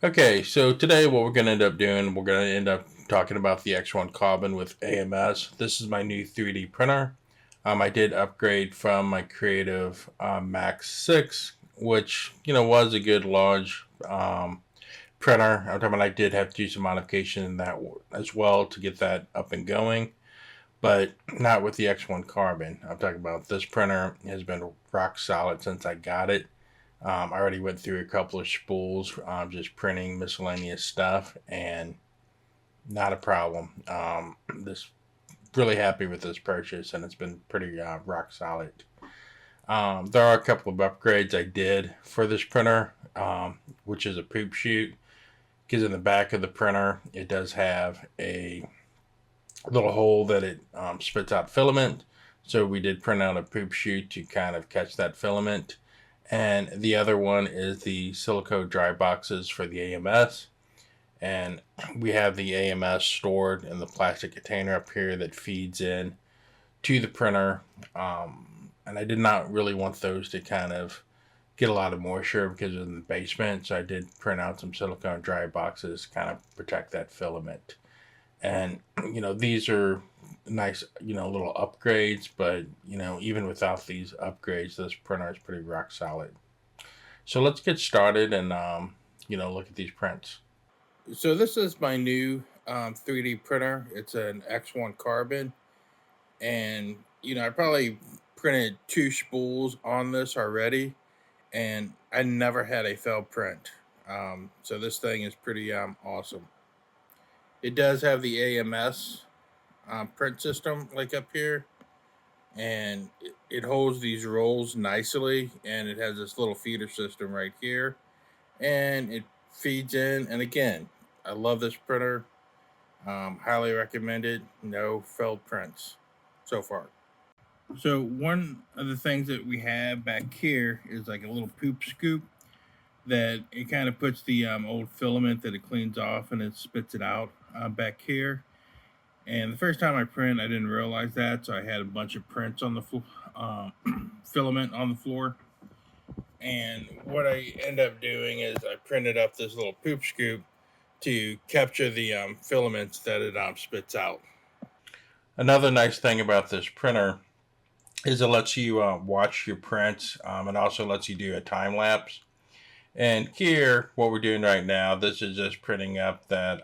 Okay, so today what we're going to end up doing, we're going to end up talking about the X1 Carbon with AMS. This is my new 3D printer. I did upgrade from my Creative Max 6, which, was a good large printer. I'm talking about I did have to do some modification in that as well to get that up and going, but not with the X1 Carbon. I'm talking about this printer has been rock solid since I got it. I already went through a couple of spools, just printing miscellaneous stuff, and not a problem. This really happy with this purchase, and it's been pretty rock solid. There are a couple of upgrades I did for this printer, which is a poop chute. Because in the back of the printer, it does have a little hole that it spits out filament. So we did print out a poop chute to kind of catch that filament. And the other one is the Silica Dry boxes for the AMS. And we have the AMS stored in the plastic container up here that feeds in to the printer. And I did not really want those to kind of get a lot of moisture because it's in the basement. So I did print out some silicone dry boxes to kind of protect that filament. And, these are nice, little upgrades, but, even without these upgrades, this printer is pretty rock solid. So let's get started and, look at these prints. So this is my new 3D printer. It's an X1 Carbon. And, I probably printed 2 spools on this already. And I never had a failed print. So this thing is pretty awesome. It does have the AMS print system like up here, and it holds these rolls nicely, and it has this little feeder system right here, and it feeds in. And again, I love this printer. Highly recommended. No failed prints so far. So one of the things that we have back here is like a little poop scoop that it kind of puts the old filament that it cleans off and it spits it out back here. And the first time I print, I didn't realize that, so I had a bunch of prints on the filament on the floor. And what I end up doing is I printed up this little poop scoop to capture the filaments that it spits out. Another nice thing about this printer is it lets you watch your prints. It also lets you do a time lapse. And here, what we're doing right now, this is just printing up that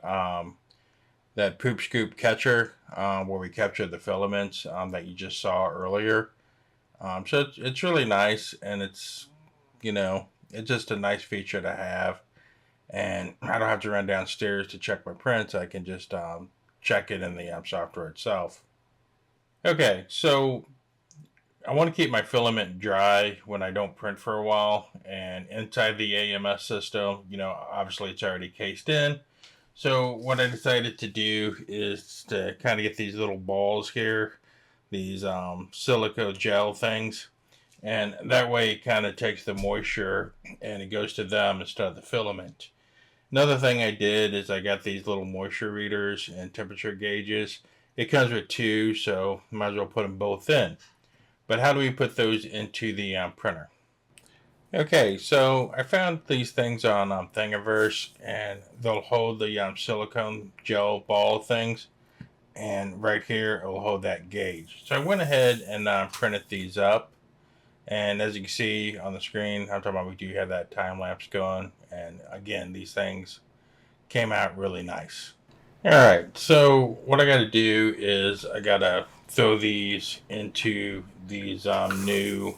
poop scoop catcher where we capture the filaments that you just saw earlier. So it's really nice, and it's just a nice feature to have. And I don't have to run downstairs to check my prints. I can just check it in the software itself. Okay, so I want to keep my filament dry when I don't print for a while. And inside the AMS system, obviously it's already cased in. So what I decided to do is to kind of get these little balls here, these silica gel things. And that way it kind of takes the moisture and it goes to them instead of the filament. Another thing I did is I got these little moisture readers and temperature gauges. It comes with 2, so might as well put them both in. But how do we put those into the printer? Okay, so I found these things on Thingiverse, and they'll hold the silicone gel ball things, and right here it will hold that gauge. So I went ahead and printed these up, and as you can see on the screen, I'm talking about we do have that time lapse going, and again, these things came out really nice. All right, so what I got to do is I got to throw these into these new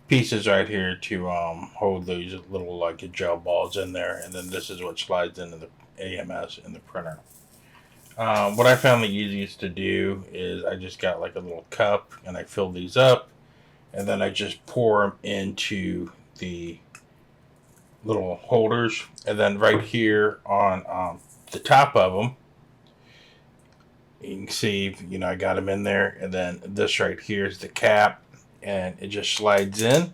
pieces right here to hold these little like gel balls in there, and then this is what slides into the AMS in the printer. What I found the easiest to do is I just got like a little cup and I fill these up, and then I just pour them into the little holders, and then right here on the top of them, you can see I got them in there, and then this right here is the cap, and it just slides in.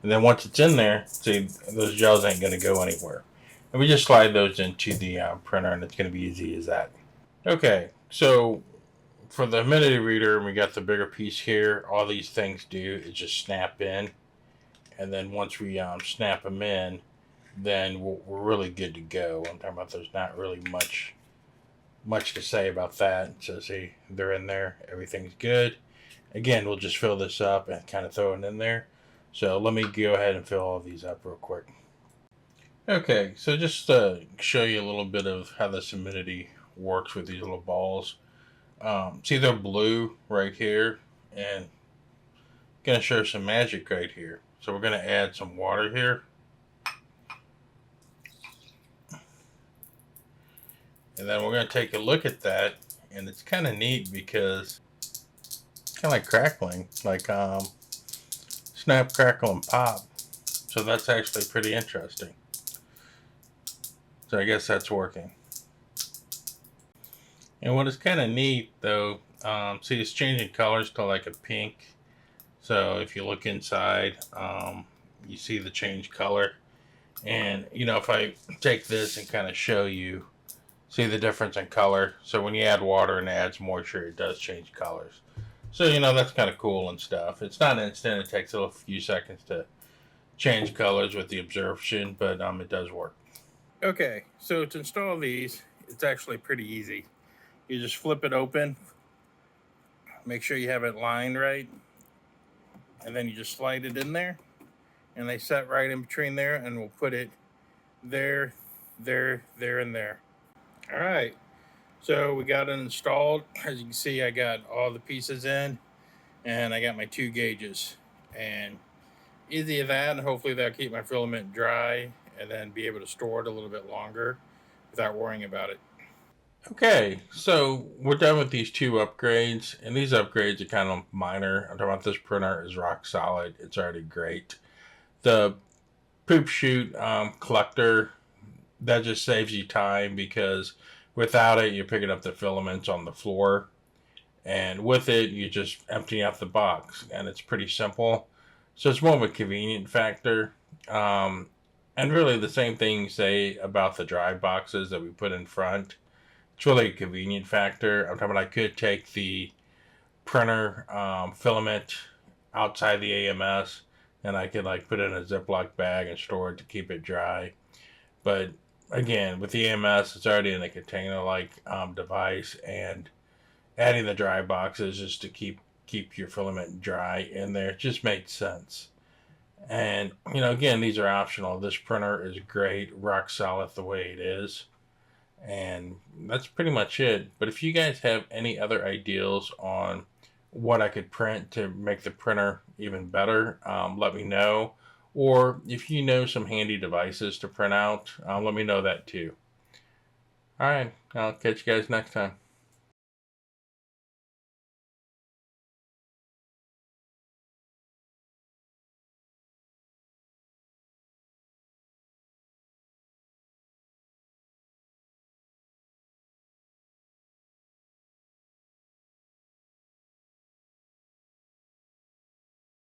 And then once it's in there, see, those gels ain't going to go anywhere. And we just slide those into the printer, and it's going to be easy as that. Okay, so for the humidity reader, we got the bigger piece here. All these things do is just snap in. And then once we snap them in, then we're really good to go. I'm talking about there's not really much to say about that. So see, they're in there. Everything's good. Again, we'll just fill this up and kind of throw it in there. So let me go ahead and fill all these up real quick. Okay, so just to show you a little bit of how this humidity works with these little balls. See, they're blue right here, and going to show some magic right here. So we're going to add some water here. And then we're going to take a look at that, and it's kind of neat because it's kind of like crackling, like snap, crackle, and pop. So that's actually pretty interesting. So I guess that's working. And what is kind of neat though, see it's changing colors to like a pink. So if you look inside, you see the change color. And you know, if I take this and kind of show you, see the difference in color. So when you add water and it adds moisture, it does change colors. So you know, that's kind of cool and stuff. It's not instant. It takes a few seconds to change colors with the absorption, but it does work. Okay, so to install these, it's actually pretty easy. You just flip it open, make sure you have it lined right, and then you just slide it in there, and they set right in between there, and we'll put it there, there, there, and there. All right, so we got it installed. As you can see, I got all the pieces in, and I got my 2 gauges, and easy as that, and hopefully that'll keep my filament dry and then be able to store it a little bit longer without worrying about it. Okay, so we're done with these 2 upgrades, and these upgrades are kind of minor. I'm talking about this printer is rock solid. It's already great. The Poop Chute collector, that just saves you time because without it, you're picking up the filaments on the floor. And with it, you just empty out the box, and it's pretty simple. So it's more of a convenient factor. And really the same thing say about the dry boxes that we put in front. It's really a convenient factor. I'm talking about I could take the printer filament outside the AMS, and I could like put it in a Ziploc bag and store it to keep it dry. But again, with the AMS, it's already in a container-like device, and adding the dry boxes just to keep your filament dry in there just makes sense. And you know, again, these are optional. This printer is great, rock solid the way it is. And that's pretty much it. But if you guys have any other ideas on what I could print to make the printer even better, let me know. Or if you know some handy devices to print out, let me know that too. All right, I'll catch you guys next time.